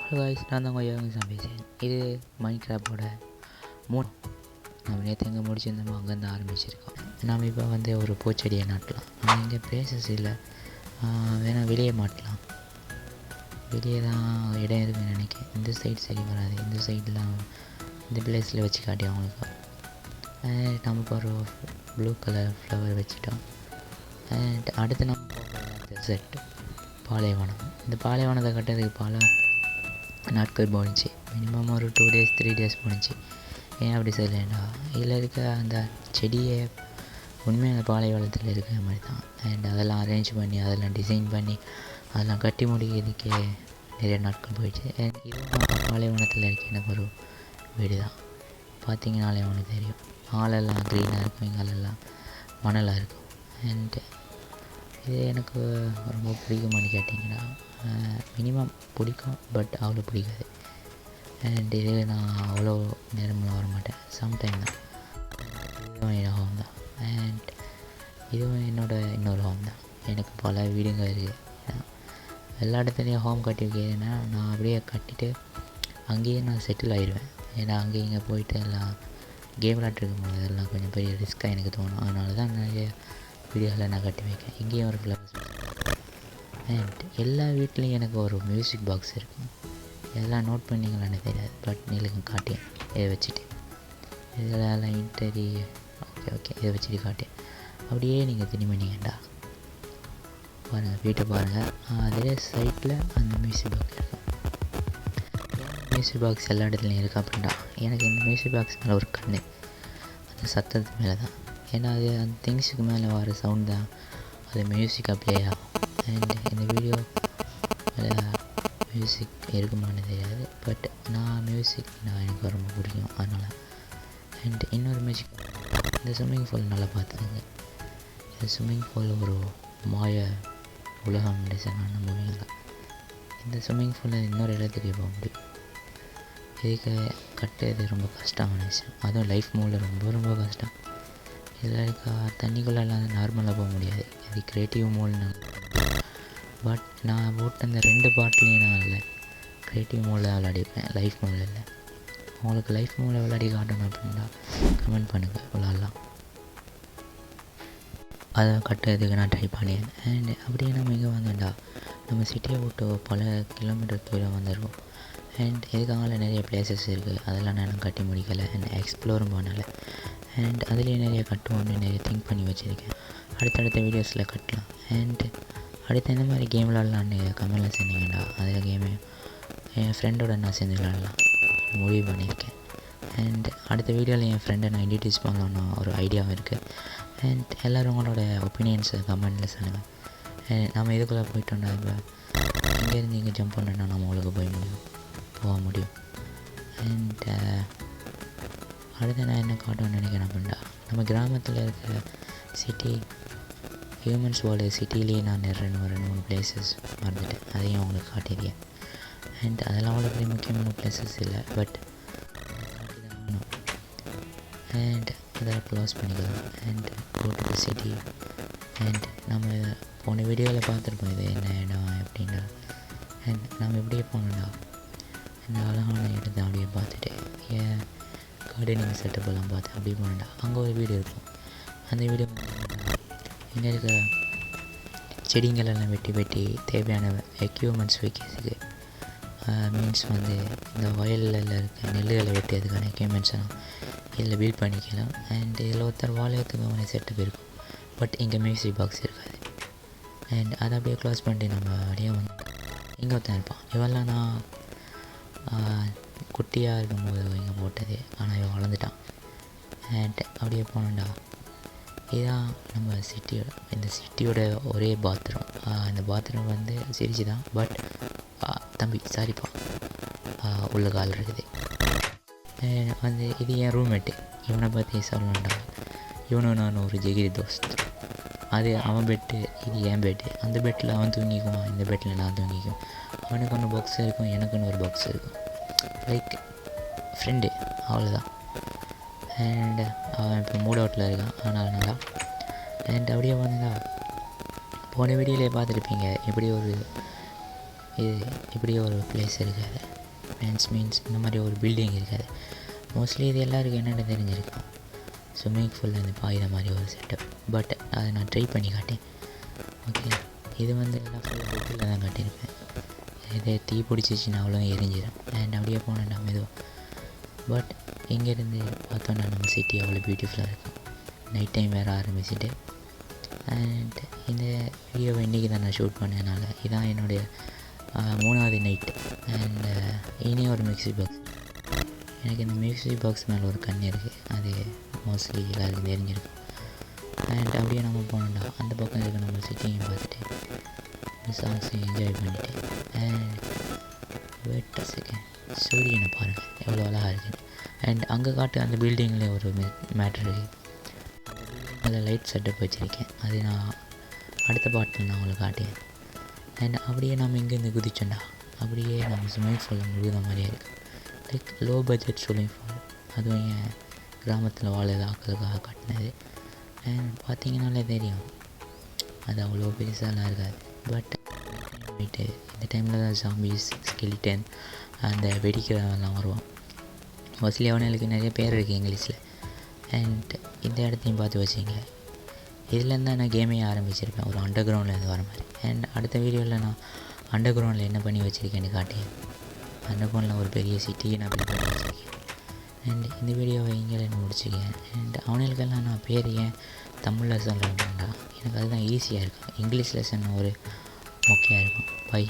Hello guys, நான் தான் உங்கள் யோகன் பேசுகிறேன். இது மைன்கிராஃப்டோட நம்ம நேற்று எங்கே முடிச்சிருந்தோமோ அங்கேருந்து ஆரம்பிச்சிருக்கோம். நம்ம இப்போ வந்து ஒரு பூச்செடியை நாட்டலாம். நம்ம இங்கே பிளேசஸ் இல்லை, வேணால் வெளியே மாட்டலாம். வெளியே தான் இடம் இருக்குதுன்னு நினைக்கிறேன். இந்த சைடு சரி வராது, இந்த சைடெலாம் இந்த பிளேஸில் வச்சு காட்டி அவங்களுக்கு. நம்ம இப்போ ஒரு ப்ளூ கலர் ஃப்ளவர் வச்சுட்டோம். அண்ட் அடுத்து நம்ம டெசர்ட் பாலைவனம். இந்த பாலைவனத்தை கட்டுறதுக்கு பல நாட்கள் போணுச்சு. மினிமம் ஒரு 2 days 3 days போணுச்சு. ஏன் அப்படி சொல்லலைண்டா, இதில் இருக்க அந்த செடியை உண்மையான பாலைவனத்தில் இருக்கிற மாதிரி தான். அண்ட் அதெல்லாம் அரேஞ்ச் பண்ணி, அதெல்லாம் டிசைன் பண்ணி, அதெல்லாம் கட்டி முடிக்கிறதுக்கே நிறைய நாட்கள் போயிடுச்சு. அண்ட் இதுவும் பாலைவனத்தில் இருக்க எனக்கு ஒரு வீடு தான். பார்த்திங்கனாலே அவனுக்கு தெரியும், ஆளெல்லாம் க்ரீனாக இருக்கும், எங்களெல்லாம் மணலாக இருக்கும். அண்டு இது எனக்கு ரொம்ப பிடிக்குமான்னு கேட்டிங்கன்னா, மினிமம் பிடிக்கும், பட் அவ்வளோ பிடிக்காது. அண்ட் இது நான் அவ்வளோ நேரமெலாம் வர மாட்டேன், சம்டைம் தான். இதுவும் என் ஹோம் தான். அண்ட் இதுவும் இன்னொரு ஹோம் தான். எனக்கு பல வீடுங்க இருக்குது. எல்லா இடத்துலையும் ஹோம் கட்டி வைக்கிறேன்னா நான் அப்படியே கட்டிட்டு அங்கேயே நான் செட்டில் ஆகிடுவேன். ஏன்னா அங்கேயும் இங்கே போயிட்டு எல்லாம் கேம் விளாட்ருக்கும் போது அதெல்லாம் கொஞ்சம் பெரிய ரிஸ்க்காக எனக்கு தோணும். அதனால தான் நிறைய வீடியோவில் நான் கட்டி வைக்கேன். இங்கேயும் ஒரு ஃப்ளவர்ஸ். அண்ட் எல்லா வீட்லேயும் எனக்கு ஒரு மியூசிக் பாக்ஸ் இருக்கும். இதெல்லாம் நோட் பண்ணிங்களான்னு தெரியாது, பட் நீங்களுக்கு காட்டேன். இதை வச்சுட்டு இதெல்லாம் இன்டரி ஓகே இதை வச்சுட்டு காட்டேன். அப்படியே நீங்கள் திரும்பி பண்ணிங்கண்டா பாருங்கள், வீட்டை பாருங்கள். அதே சைட்டில் அந்த மியூசிக் பாக்ஸ் இருக்கும். மியூசிக் பாக்ஸ் எல்லா இடத்துலையும் இருக்குது அப்படின்டா, எனக்கு இந்த மியூசிக் பாக்ஸ் மேலே ஒரு கண்ணு, அந்த சத்தத்து மேலே தான். ஏன்னா அது அந்த திங்ஸுக்கு மேலே வர சவுண்ட் தான் அது மியூசிக்காக ப்ளே ஆகும். அண்ட் இந்த வீடியோ மியூசிக் இருக்குமான்னு தெரியாது, பட் எனக்கு ரொம்ப பிடிக்கும் அதனால். அண்ட் இன்னொரு மியூசிக், இந்த ஸ்விம்மிங் பூல் நல்லா பார்த்துக்கோங்க. இந்த ஸ்விம்மிங் பூல் ஒரு மாய உலகம் டிசைன் பண்ண மூவிங்க. இந்த ஸ்விம்மிங் பூலில் இன்னொரு இடத்துக்கு போக முடியும். இதுக்கு கட்டுறது ரொம்ப கஷ்டமான விஷயம், அதுவும் லைஃப் மூவில் ரொம்ப கஷ்டம். இதில் இருக்க தண்ணிக்குள்ளெல்லாம் நார்மலாக போக முடியாது, இது க்ரியேட்டிவ் மோல்னு. பட் நான் போட்ட அந்த 2 பாட்டிலையும் நான் இல்லை க்ரியேட்டிவ் மோடில் விளையாடிப்பேன், லைஃப் மோடில் இல்லை. உங்களுக்கு லைஃப் மோடில் விளையாடி காட்டணும் அப்படின்னா கமெண்ட் பண்ணுங்கள், விளாட்லாம். அதை கட்டுறதுக்கு நான் ட்ரை பண்ணிடுறேன். அண்ட் அப்படியே நம்ம இங்கே வந்தோம்டா, நம்ம சிட்டியை விட்டு பல கிலோமீட்டர் தூரம் வந்துடுவோம். அண்ட் இதுக்காக நிறைய பிளேசஸ் இருக்குது, அதெல்லாம் நான் கட்டி முடிக்கலை, அண்ட் எக்ஸ்ப்ளோரும் பண்ணலை. அண்ட் அதுலேயே நிறைய கட்டுவோம்னு நிறைய திங்க் பண்ணி வச்சுருக்கேன். அடுத்தடுத்த வீடியோஸில் கட்டலாம். அண்ட் அடுத்து எந்த மாதிரி கேம் விளாட்லான்னு கமெண்டில் சொன்னீங்கடா, அதில் கேமு என் ஃப்ரெண்டோட நான் சேர்ந்து விளாட்லாம் முடிவு பண்ணியிருக்கேன். அண்ட் அடுத்த வீடியோவில் என் ஃப்ரெண்டை நான் இன்ட்ரடியூஸ் பண்ணலான்னு ஒரு ஐடியாவும் இருக்குது. அண்ட் எல்லோரும் உங்களோட ஒப்பீனியன்ஸை கமெண்டில் சொல்லுங்கள். நம்ம இதுக்குள்ளே போயிட்டோம்னா, இப்போ இங்கேருந்து இங்கே ஜம்ப் பண்ணோன்னா நம்ம உங்களுக்கு போக முடியும். அண்ட் அடுத்து நான் என்ன காட்டணும்னு நினைக்கிறேன் அப்படின்னா, நம்ம கிராமத்தில் இருக்கிற சிட்டி ஹியூமன்ஸ் வேர்ல்டு சிட்டிலேயே நான் 2-3 பிளேசஸ் மறந்துட்டேன், அதையும் அவங்களுக்கு காட்டியிருக்கேன். அண்ட் அதெல்லாம் அவ்வளோ பெரிய முக்கியமான பிளேசஸ் இல்லை, பட் அண்ட் அதை க்ளோஸ் பண்ணிக்கலாம். And go to the city. And நம்ம போன வீடியோவில் பார்த்துருப்போம் இது என்ன இடம் அப்படின்னா. அண்ட் நம்ம எப்படியே போனோம்டா, இந்த அழகான இடத்தை அப்படியே பார்த்துட்டு ஏன் கார்டனிங் செட்டப்பெல்லாம் பார்த்து அப்படியே போனோம்டா, அங்கே ஒரு வீடு இருக்கும். அந்த வீடு இங்கே இருக்க செடிங்களெல்லாம் வெட்டி தேவையான எக்யூப்மெண்ட்ஸ் வைக்கிறதுக்கு, மீன்ஸ் வந்து இந்த வயலில் இருக்க நெல்லுகளை வெட்டியதுக்கான எக்யூப்மெண்ட்ஸ்லாம் இதில் பில்ட் பண்ணிக்கலாம். அண்ட் இதில் ஒருத்தர் வாழையத்துக்கான செட்டப் இருக்கும், பட் இங்கே மியூசிக் பாக்ஸ் இருக்காது. அண்ட் அதை அப்படியே க்ளோஸ் பண்ணிட்டு நம்ம அப்படியே வந்து இங்கே ஒருத்தன் இருப்பான். இவெல்லாம் நான் குட்டியாக இருக்கும்போது இங்கே போட்டது, ஆனால் இவன் வளர்ந்துட்டான். அண்ட் அப்படியே போனோம்டா, இதுதான் நம்ம இந்த சிட்டியோட ஒரே பாத்ரூம். இந்த பாத்ரூம் வந்து சிரிச்சு தான், பட் தம்பி சாரிப்பா உள்ள கால் இருக்குது. வந்து இது என் ரூம்மேட்டு, இவனை பற்றி சொல்லணும்டா. இவனும் நான் ஒரு ஜெகிரி தோஸ்த். அது அவன் பெட்டு, இது என் பெட்டு. அந்த பெட்டில் அவன் தூங்கிக்குவான், இந்த பெட்டில் நான் தூங்கிக்குவோம். அவனுக்கு ஒன்று பாக்ஸ் இருக்கும், எனக்குன்னு ஒரு பாக்ஸ் இருக்கும். லைக் ஃப்ரெண்டு, அவ்வளோதான். அண்ட் அவன் இப்போ மூட் அவுட்டில் இருக்கான், அதனால் நல்லா. அண்ட் அப்படியே வந்தா போன வீடியோவிலே பார்த்துருப்பீங்க, இப்படி ஒரு பிளேஸ் இருக்குது. ஃபேன்ஸ் மீன்ஸ் இந்த மாதிரி ஒரு பில்டிங் இருக்காது. மோஸ்ட்லி இது எல்லாருக்கும் என்னென்ன தெரிஞ்சிருக்கும், ஸ்விம்மிங் பூலில் வந்து பாயிற மாதிரி ஒரு செட்டப். பட் அதை நான் ட்ரை பண்ணி காட்டேன். ஓகே, இது வந்து எல்லாம் ஃபுல்லாக பெட்டில் தான் காட்டியிருப்பேன். இதே தீ பிடிச்சிச்சின்னா அவ்வளோ எரிஞ்சிடும். அண்ட் அப்படியே போனேன்டா மெதுவாக. பட் இங்கேருந்து பார்த்தோன்னா நம்ம சிட்டி அவ்வளோ பியூட்டிஃபுல்லாக இருக்கும். நைட் டைம் வேறு ஆரம்பிச்சுட்டு. அண்ட் இந்த வீடியோவை இன்றைக்கி தான் நான் ஷூட் பண்ணதுனால இதான் என்னுடைய 3வது நைட்டு. அண்ட் இனி ஒரு மிக்ஸி பாக்ஸ். எனக்கு இந்த மிக்ஸி பாக்ஸ் மேலே ஒரு கண் இருக்குது, அது மோஸ்ட்லி எல்லாருக்கும் தெரிஞ்சிருக்கும். அண்ட் அப்படியே நம்ம போனோம்டா அந்த பக்கம் இருக்க நம்ம சிட்டியும் பார்த்துட்டு இந்த சாங்ஸையும் என்ஜாய் பண்ணிவிட்டு. அண்ட் வெயிட் அ செகண்ட், சூரியனை பாருங்கள் எவ்வளோ அழகாக இருக்குன்னு. அண்ட் அங்கே காட்டு அந்த பில்டிங்கில் ஒரு மேட்ரு இருக்குது. அதில் லைட் செட்டப் வச்சுருக்கேன், அது நான் அடுத்த பாட்டில் நான் உங்களுக்கு காட்டேன். அண்ட் அப்படியே நம்ம இங்கேருந்து குதிச்சோண்டா அப்படியே நம்ம ஸ்விம்மிங் பூலில் முழுகிற மாதிரியே இருக்குது. Like low budget swimming pool, அதுவும் என் கிராமத்தில் வாழ ஆக்களுக்காக கட்டினது. அண்ட் பார்த்தீங்கன்னாலே தெரியும் அது அவ்வளோ பெருசாலாம் இருக்காது. பட் போயிட்டு இந்த டைமில் தான் ஜாம்பிஸ், ஸ்கெலிட்டன், அந்த வெடிக்கிறவெல்லாம் வருவான். மோஸ்ட்லி அவனுங்களுக்கு நிறைய பேர் இருக்குது இங்கிலீஷில். அண்ட் இந்த இடத்தையும் பார்த்து வச்சிங்க, இதுலேருந்து தான் நான் கேமே ஆரம்பிச்சிருப்பேன், ஒரு அண்டர் கிரவுண்டில் இருந்து வர மாதிரி. அண்ட் அடுத்த வீடியோவில் நான் அண்டர் கிரவுண்டில் என்ன பண்ணி வச்சுருக்கேன்னு காட்டேன். அண்டர் கிரவுண்டில் ஒரு பெரிய சிட்டியை நான் பில்ட் பண்ணி வச்சுருக்கேன். அண்ட் இந்த வீடியோவை இங்கே நான் முடிச்சுக்கேன். அண்ட் அவனுக்கெல்லாம் நான் பேர் ஏன் தமிழில் சொல்கிறேன்டா, எனக்கு அதுதான் ஈஸியாக இருக்கும். இங்கிலீஷ் லெசன் ஒரு மொக்கையாக இருக்கும். பை.